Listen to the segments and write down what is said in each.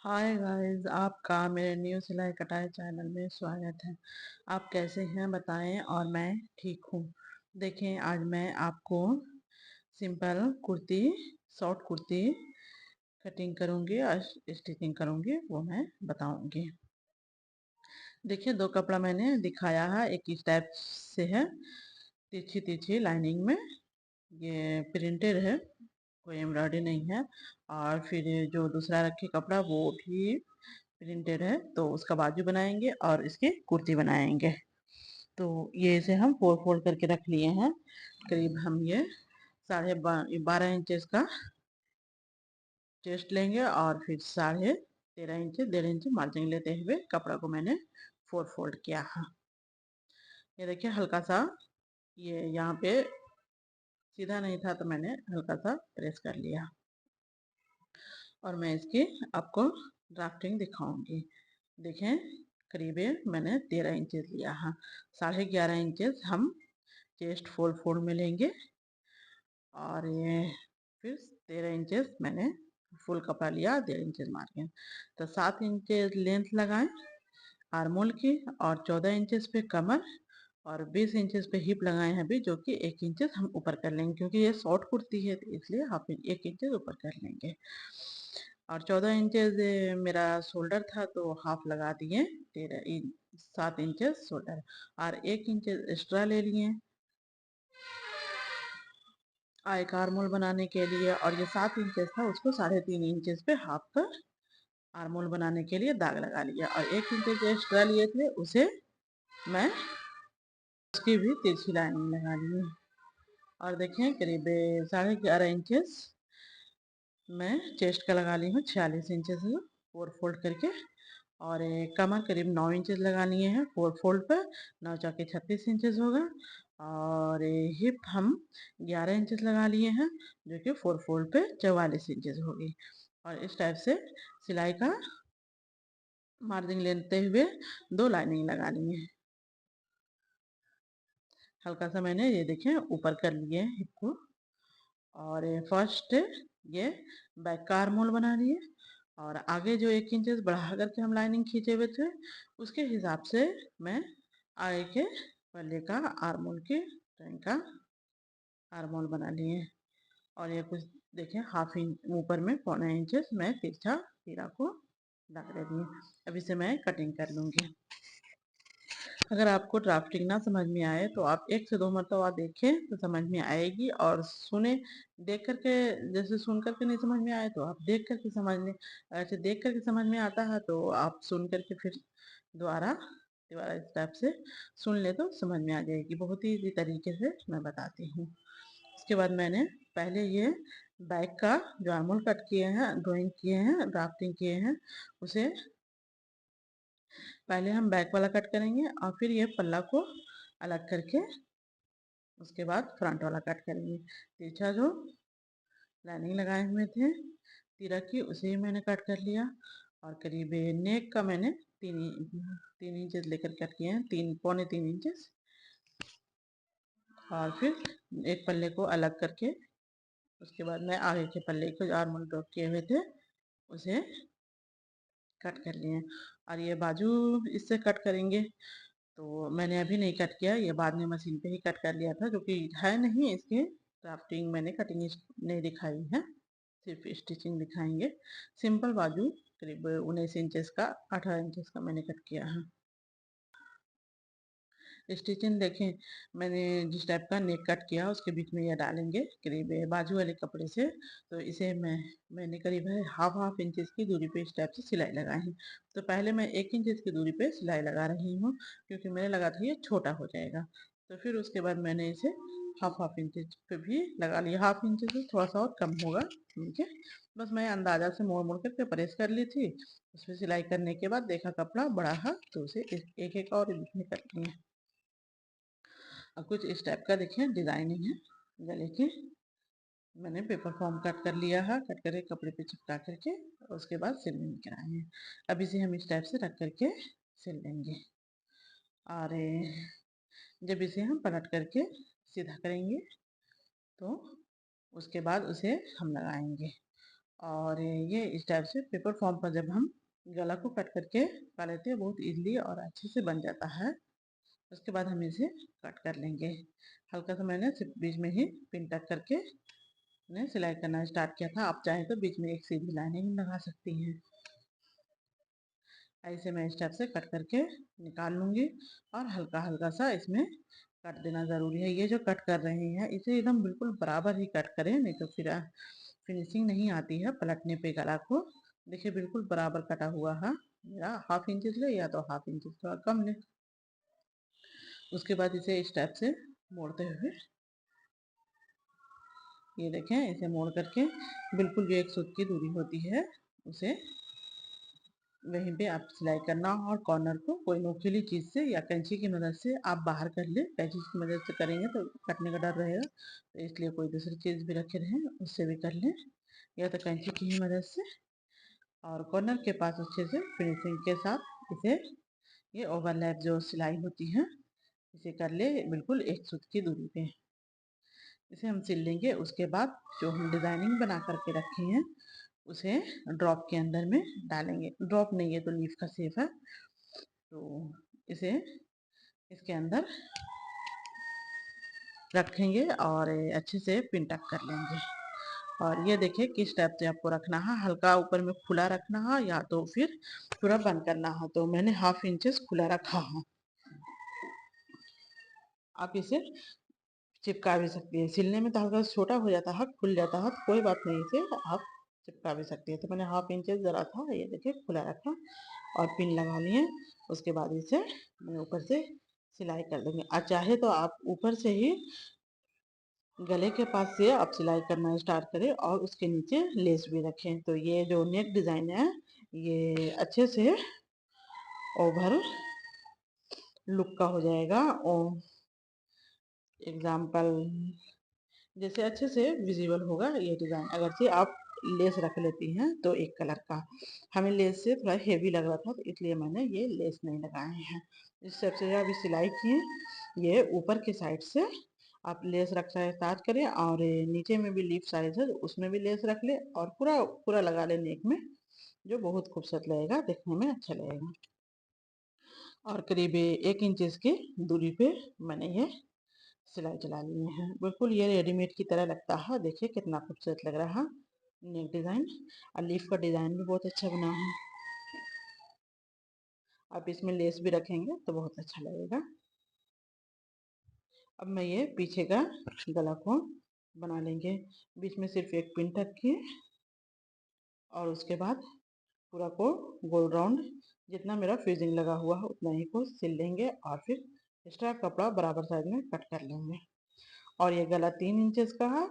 Hi guys, आपका मेरे new सिलाई कटाई चैनल में स्वागत है। आप कैसे हैं बताएं। और मैं ठीक हूँ। देखें, आज मैं आपको simple kurti, short kurti cutting करूँगी और स्टिचिंग करूँगी, वो मैं बताऊँगी। देखिए, दो कपड़ा मैंने दिखाया है। एक इस टाइप से है, तिरछी तिरछी लाइनिंग में, ये प्रिंटेड है, कोई एम्ब्रॉयडरी नहीं है। और फिर जो दूसरा रखे कपड़ा वो भी प्रिंटेड है, तो उसका बाजू बनाएंगे और इसकी कुर्ती बनाएंगे। तो ये इसे हम फोल्ड फोल्ड करके रख लिए हैं। करीब हम ये 12.5 इंच का चेस्ट लेंगे और फिर 13.5 इंच 1.5 इंच मार्जिन लेते हुए कपड़ा को मैंने फोल्ड किया है। ये देखिए, हल्का सा ये यहाँ पे सीधा नहीं था तो मैंने हल्का सा प्रेस कर लिया। और मैं इसकी आपको ड्राफ्टिंग दिखाऊंगी। देखें, करीब मैंने 13 इंचेस लिया है। 11.5 इंचेस हम चेस्ट फोल्ड में लेंगे। और ये फिर 13 इंचेस मैंने फुल कपड़ा लिया, 1.5 इंचेस मार्जिन। तो 7 इंचेस लेंथ लगाएं आर्मोल की, और 14 इंचेस पे कमर, और 20 इंचेस पे हिप लगाए हैं अभी, जो कि 1 इंचेस हम ऊपर कर लेंगे, क्योंकि ये शॉर्ट कुर्ती है तो इसलिए हाफ 1 इंचेस ऊपर कर लेंगे। और 14 इंचेस मेरा शोल्डर था तो हाफ लगा दिए, 7 इंचेस शोल्डर। और 1 इंचेस एक्स्ट्रा ले लिए एक आर्मोल बनाने के लिए। और ये 7 इंचेस था, उसको 3.5 इंचेस पे हाफ कर आर्मोल बनाने के लिए दाग लगा लिया। और 1 इंचेस एक्स्ट्रा लिए थे उसे मैं उसकी भी तिरछी लाइनिंग लगा ली। और देखें, करीब 11.5 इंचेस मैं चेस्ट का लगा ली हूँ, 46 इंचेस फोल्ड करके। और कमर करीब 9 इंचेस लगा लिए हैं फोल्ड पर, 9 चौके 36 इंचेस होगा। और हिप हम 11 इंचेस लगा लिए हैं, जो कि फोल्ड पे 44 इंचेस होगी। और इस टाइप से सिलाई का मार्जिन लेते हुए दो लाइनिंग लगा लिए हैं। हल्का सा मैंने ये देखें ऊपर कर लिए हिप को। और फर्स्ट ये बैक का आर्महोल बना लिए। और आगे जो 1 इंचेस बढ़ा करके हम लाइनिंग खींचे हुए थे, उसके हिसाब से मैं आगे के पल्ले का आर्महोल की रंग का आर्महोल बना लिए। और ये कुछ देखें, हाफ इंच ऊपर में 0.25 इंचेस मैं तिरछा तीरा को लगा दे दिए। अब इसे मैं कटिंग कर लूँगी। अगर आपको ड्राफ्टिंग ना समझ में आए तो आप 1 से 2 मरतबा देखें तो समझ में आएगी। और सुने, देख करके, जैसे सुन करके नहीं समझ में आए तो आप देख करके समझ लें। ऐसे देख करके समझ में आता है तो आप सुन करके फिर दोबारा दोबारा इस टाइप से सुन ले तो समझ में आ जाएगी। बहुत ही इजी तरीके से मैं बताती हूँ। उसके बाद मैंने पहले ये बैक का जो आर्मोल कट किए हैं, ड्राइंग किए हैं, ड्राफ्टिंग किए हैं, उसे पहले हम बैक वाला कट करेंगे और फिर ये पल्ला को अलग करके उसके बाद फ्रंट वाला कट करेंगे। तिरछा जो लाइनिंग लगाए हुए थे तिरक की, उसे ही मैंने कट कर लिया। और करीब नेक का मैंने 3 इंचेस लेकर कट किए हैं, 3 पौने 3 इंचेस। और फिर एक पल्ले को अलग करके उसके बाद मैं आगे के पल्ले को जो आर्मोल ड्रॉप किए हुए थे उसे कट कर लिए। और ये बाजू इससे कट करेंगे, तो मैंने अभी नहीं कट किया, ये बाद में मशीन पे ही कट कर लिया था, क्योंकि है नहीं इसके क्राफ्टिंग, मैंने कटिंग नहीं दिखाई है, सिर्फ स्टिचिंग दिखाएंगे। सिंपल बाजू करीब 19 इंचेस का, 18 इंचेस का मैंने कट किया है। स्टिचिंग देखें, मैंने जिस टाइप का नेक कट किया उसके बीच में ये डालेंगे करीब बाजू वाले कपड़े से। तो इसे मैंने करीब है हाफ इंचेस की दूरी पे इस टाइप से सिलाई लगाई है। तो पहले मैं 1 इंचेस की दूरी पे सिलाई लगा रही हूँ, क्योंकि मैंने लगा था ये छोटा हो जाएगा। तो फिर उसके बाद मैंने इसे हाफ इंचेस पे भी लगा लिया। हाफ इंचेस से थोड़ा सा और कम होगा नीचे। बस मैं अंदाजा से मोड़ मोड़ करके प्रेस कर ली थी। उसमें सिलाई करने के बाद देखा कपड़ा बड़ा है तो उसे एक एक और बीच में कर लिया। और कुछ इस टाइप का देखिए डिजाइनिंग है गले की। मैंने पेपर फॉर्म कट कर लिया है, कट करके कपड़े पे चिपका करके और उसके बाद सिलने कराए हैं। अब इसे हम इस टाइप से रख करके सिल लेंगे। और जब इसे हम पलट करके सीधा करेंगे तो उसके बाद उसे हम लगाएंगे। और ये इस टाइप से पेपर फॉर्म पर जब हम गला को कट करके पा लेते हैं, बहुत इजीली और अच्छे से बन जाता है। उसके बाद हम इसे कट कर लेंगे। हल्का सा मैंने सिर्फ बीच में ही पिन टक करके ने सिलाई करना स्टार्ट किया था। आप चाहें तो बीच में एक सीधी लाइनिंग लगा सकती हैं। ऐसे मैं इस टाइप से कट करके निकाल लूँगी और हल्का हल्का सा इसमें कट देना ज़रूरी है। ये जो कट कर रहे हैं इसे एकदम बिल्कुल बराबर ही कट करें, नहीं तो फिर फिनिशिंग नहीं आती है पलटने पे गला को। देखिए बिल्कुल बराबर कटा हुआ है मेरा। हाफ इंचज ले या तो हाफ इंचज थोड़ा कम ले। उसके बाद इसे इस टाइप से मोड़ते हुए, ये देखें, इसे मोड़ करके बिल्कुल जो एक सूत की दूरी होती है उसे वहीं पे आप सिलाई करना और कॉर्नर को कोई नोकीली चीज़ से या कैंची की मदद से आप बाहर कर ले। कैंची की मदद से करेंगे तो कटने का डर रहेगा, तो इसलिए कोई दूसरी चीज़ भी रखे रहें उससे भी कर लें, या तो कैंची की ही मदद से। और कॉर्नर के पास अच्छे से फिनिशिंग के साथ इसे, ये ओवरलैप जो सिलाई होती है इसे कर ले बिल्कुल एक सूत की दूरी पे। इसे हम सिल लेंगे। उसके बाद जो हम डिज़ाइनिंग बना करके रखे हैं उसे ड्रॉप के अंदर में डालेंगे। ड्रॉप नहीं है तो लीफ का शेप है, तो इसे इसके अंदर रखेंगे और अच्छे से पिन टक कर लेंगे। और ये देखिए किस टाइप से आपको रखना है, हल्का ऊपर में खुला रखना है या तो फिर पूरा बंद करना है। तो मैंने हाफ इंचेस खुला रखा है। आप इसे चिपका भी सकती है। सिलने में तो हल्का छोटा हो जाता है, खुल जाता है, तो कोई बात नहीं, इसे आप चिपका भी सकती है। तो मैंने हाफ इंचेस जरा था, ये देखिए खुला रखा और पिन लगा लिए। उसके बाद इसे मैं ऊपर से सिलाई कर दूंगी। और चाहे तो आप ऊपर से ही गले के पास से आप सिलाई करना स्टार्ट करें और उसके नीचे लेस भी रखें। तो ये जो नेक डिज़ाइन है ये अच्छे से ओवर लुक का हो जाएगा। और एग्जाम्पल जैसे अच्छे से विजिबल होगा ये डिज़ाइन। अगर से आप लेस रख लेती हैं तो एक कलर का, हमें लेस से थोड़ा हेवी लग रहा था तो इसलिए मैंने ये लेस नहीं लगाए हैं। इस सब से अभी सिलाई किए, ये ऊपर के साइड से आप लेस रखना स्टार्ट करें और नीचे में भी लीफ साइज है उसमें भी लेस रख ले और पूरा पूरा लगा ले नेक में, जो बहुत खूबसूरत लगेगा, देखने में अच्छा लगेगा। और करीब 1 इंच की दूरी पे मैंने ये सिलाई चला लिए हैं। बिल्कुल ये रेडीमेड की तरह लगता है। देखिए कितना खूबसूरत लग रहा है नेक डिज़ाइन। और लीफ का डिज़ाइन भी बहुत अच्छा बना है। आप इसमें लेस भी रखेंगे तो बहुत अच्छा लगेगा। अब मैं ये पीछे का गला को बना लेंगे। बीच में सिर्फ एक पिन टक किए और उसके बाद पूरा को गोल राउंड जितना मेरा फ्रीजिंग लगा हुआ है उतना ही को सिल लेंगे और फिर एक्स्ट्रा कपड़ा बराबर साइज में कट कर लेंगे। और ये गला 3 इंचेस का है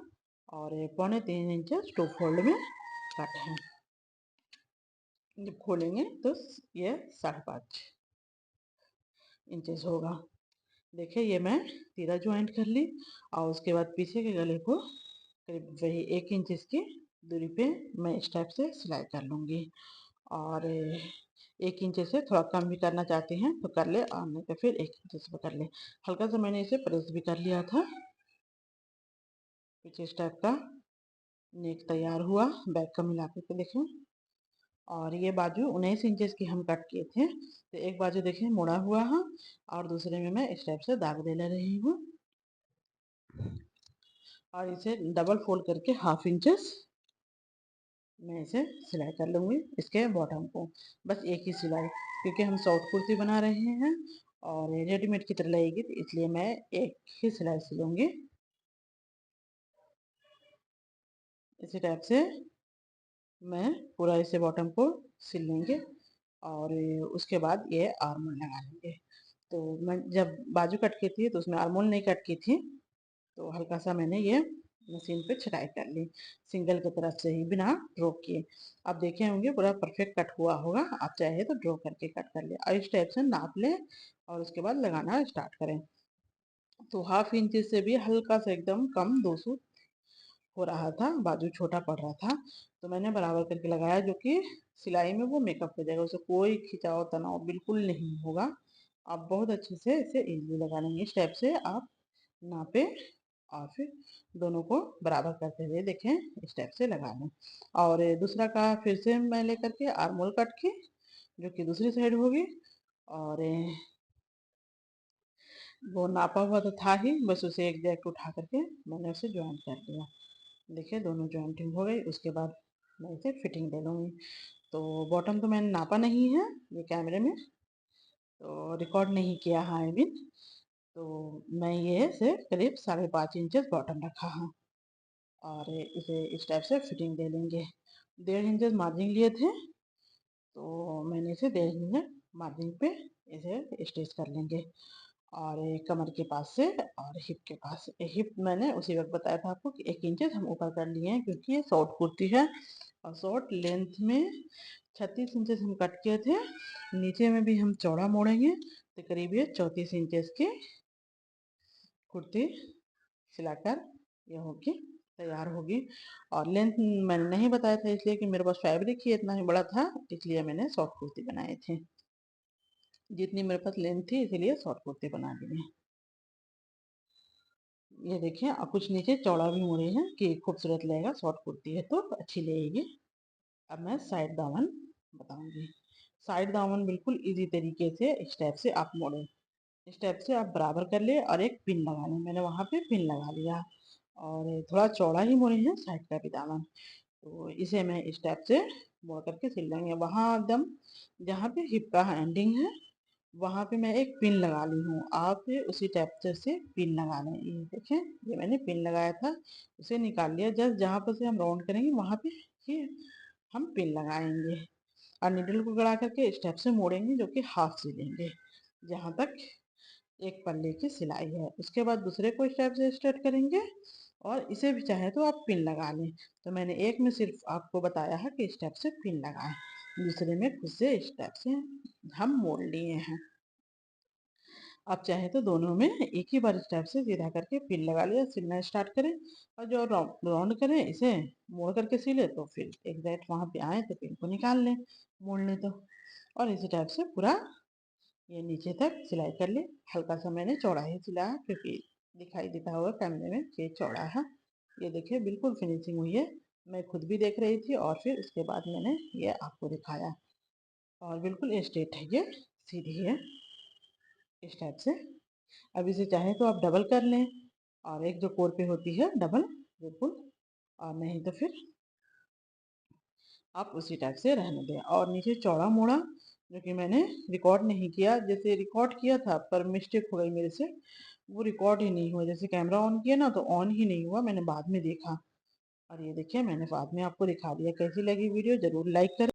और ये 3.25 इंचेस टू फोल्ड में कट है। जब खोलेंगे तो ये 5.5 इंचेस होगा। देखिए ये मैं तीरा ज्वाइंट कर ली और उसके बाद पीछे के गले को करीब वही 1 इंच की दूरी पे मैं इस टाइप से सिलाई कर लूँगी। और 1 इंच से थोड़ा कम भी करना चाहते हैं तो कर ले, और नहीं तो फिर 1 इंच पे कर ले। हल्का सा मैंने इसे प्रेस भी कर लिया था। कुछ इस टाइप का नेक तैयार हुआ बैक का मिला के देखें। और ये बाजू 19 इंचेस की हम कट किए थे, तो एक बाजू देखिए मुड़ा हुआ है और दूसरे में मैं इस टाइप से दाग दे ले रही हूँ। और इसे डबल फोल्ड करके हाफ इंचेस मैं इसे सिलाई कर लूँगी इसके बॉटम को। बस एक ही सिलाई, क्योंकि हम शॉर्ट कुर्ती बना रहे हैं और रेडीमेड की तरह लगेगी तो इसलिए मैं एक ही सिलाई सिलूँगी। इसी टाइप से मैं पूरा इसे बॉटम को सिल लेंगे और उसके बाद ये आर्मोल लगा लेंगे। तो मैं जब बाजू कट की थी तो उसमें आर्मोल नहीं कट की थी, तो हल्का सा मैंने ये मशीन पे छटाई कर ली सिंगल की तरफ से ही बिना ड्रॉ किए। आप देखे होंगे पूरा परफेक्ट कट हुआ होगा। आप चाहे तो ड्रॉ करके कट कर ले और इस टाइप से नाप लें और उसके बाद लगाना स्टार्ट करें। तो हाफ इंच से भी हल्का सा एकदम कम 200 हो रहा था, बाजू छोटा पड़ रहा था, तो मैंने बराबर करके लगाया, जो कि सिलाई में वो मेकअप हो जाएगा, उसे कोई खिंचाव तनाव बिल्कुल नहीं होगा। आप बहुत अच्छे से इसे इजीली लगा लेंगे। इस टाइप से आप नापे और फिर दोनों को बराबर करते हुए देखें इस टाइप से लगा लें। और दूसरा का फिर से मैं लेकर के आर्म होल कट के जो कि दूसरी साइड होगी, और वो नापा हुआ तो था ही, बस उसे एग्जैक्ट उठा करके मैंने उसे ज्वाइन कर लिया। देखिए दोनों जॉइंटिंग हो गई। उसके बाद मैं इसे फिटिंग दे लूँगी। तो बॉटम तो मैंने नापा नहीं है ये कैमरे में, तो रिकॉर्ड नहीं किया है आई मीन। तो मैं ये से करीब 5.5 इंचेस बॉटम रखा है, और इसे इस टाइप से फिटिंग दे लेंगे। 1.5 इंचेस मार्जिन लिए थे, तो मैंने इसे 1.5 इंच मार्जिन पे इसे स्टिच कर लेंगे। और कमर के पास से और हिप के पास, हिप मैंने उसी वक्त बताया था आपको कि 1 इंचेस हम ऊपर कर लिए हैं, क्योंकि ये शॉर्ट कुर्ती है और शॉर्ट लेंथ में 36 इंचेस हम कट किए थे। नीचे में भी हम चौड़ा मोड़ेंगे तो करीब ये 34 इंचेस की कुर्ती सिलाकर ये होगी, तैयार होगी। और लेंथ मैंने नहीं बताया था इसलिए कि मेरे पास फैब्रिक ही इतना ही बड़ा था, इसलिए मैंने शॉर्ट कुर्ती बनाई थी। जितनी मेरे पास लेंथ थी इसीलिए शॉर्ट कुर्ती बना दी है। ये देखिए कुछ नीचे चौड़ा भी मोड़े हैं कि खूबसूरत लगेगा, शॉर्ट कुर्ती है तो अच्छी लगेगी। अब मैं साइड दामन बताऊंगी। साइड दामन बिल्कुल इजी तरीके से इस टाइप से आप मोड़े, इस टाइप से आप बराबर कर ले और एक पिन लगा लें। मैंने वहाँ पे पिन लगा लिया, और थोड़ा चौड़ा ही मोड़े हैं साइड का भी दामन। तो इसे मैं इस टाइप से मोड़ करके सिल लेंगे। वहाँ एकदम जहाँ पे हिप का एंडिंग है वहाँ पे मैं एक पिन लगा ली हूँ, आप उसी टाइप से पिन लगा लें। ये देखें, ये मैंने पिन लगाया था, उसे निकाल लिया। जस्ट जहाँ पर से हम राउंड करेंगे वहाँ पे ये हम पिन लगाएंगे, और निडल को गड़ा करके इस टाइप से मोड़ेंगे, जो कि हाफ सिलेंगे जहाँ तक एक पल्ले की सिलाई है। उसके बाद दूसरे को इस टाइप से स्टार्ट करेंगे, और इसे भी चाहे तो आप पिन लगा लें। तो मैंने एक में सिर्फ आपको बताया है कि इस टाइप से पिन लगाएं, दूसरे में खुद से इस टाइप से हम मोड़ लिए हैं। आप चाहे तो दोनों में एक ही बार इस टाइप से सीधा करके पिन लगा लिया, सिलना स्टार्ट करें, और जो राउंड करें इसे मोड़ करके सिले तो फिर एग्जैक्ट वहां पे आए तो पिन को निकाल लें, मोड़ लें तो। और इसी टाइप से पूरा ये नीचे तक सिलाई कर ले। हल्का सा मैंने चौड़ा ही सिलाया, क्योंकि दिखाई देता होगा कैमरे में कि चौड़ा है। ये देखिए बिल्कुल फिनिशिंग हुई है, मैं खुद भी देख रही थी, और फिर उसके बाद मैंने ये आपको दिखाया। और बिल्कुल स्ट्रेट है, ये सीधी है इस टाइप से। अब इसे चाहे तो आप डबल कर लें, और एक जो कोर पे होती है डबल, बिल्कुल, और नहीं तो फिर आप उसी टाइप से रहने दें। और नीचे चौड़ा मोड़ा जो कि मैंने रिकॉर्ड नहीं किया, जैसे रिकॉर्ड किया था पर मिस्टेक हो गई मेरे से, वो रिकॉर्ड ही नहीं हुआ। जैसे कैमरा ऑन किया ना तो ऑन ही नहीं हुआ, मैंने बाद में देखा। और ये देखिए मैंने बाद में आपको दिखा दिया। कैसी लगी वीडियो जरूर लाइक करें।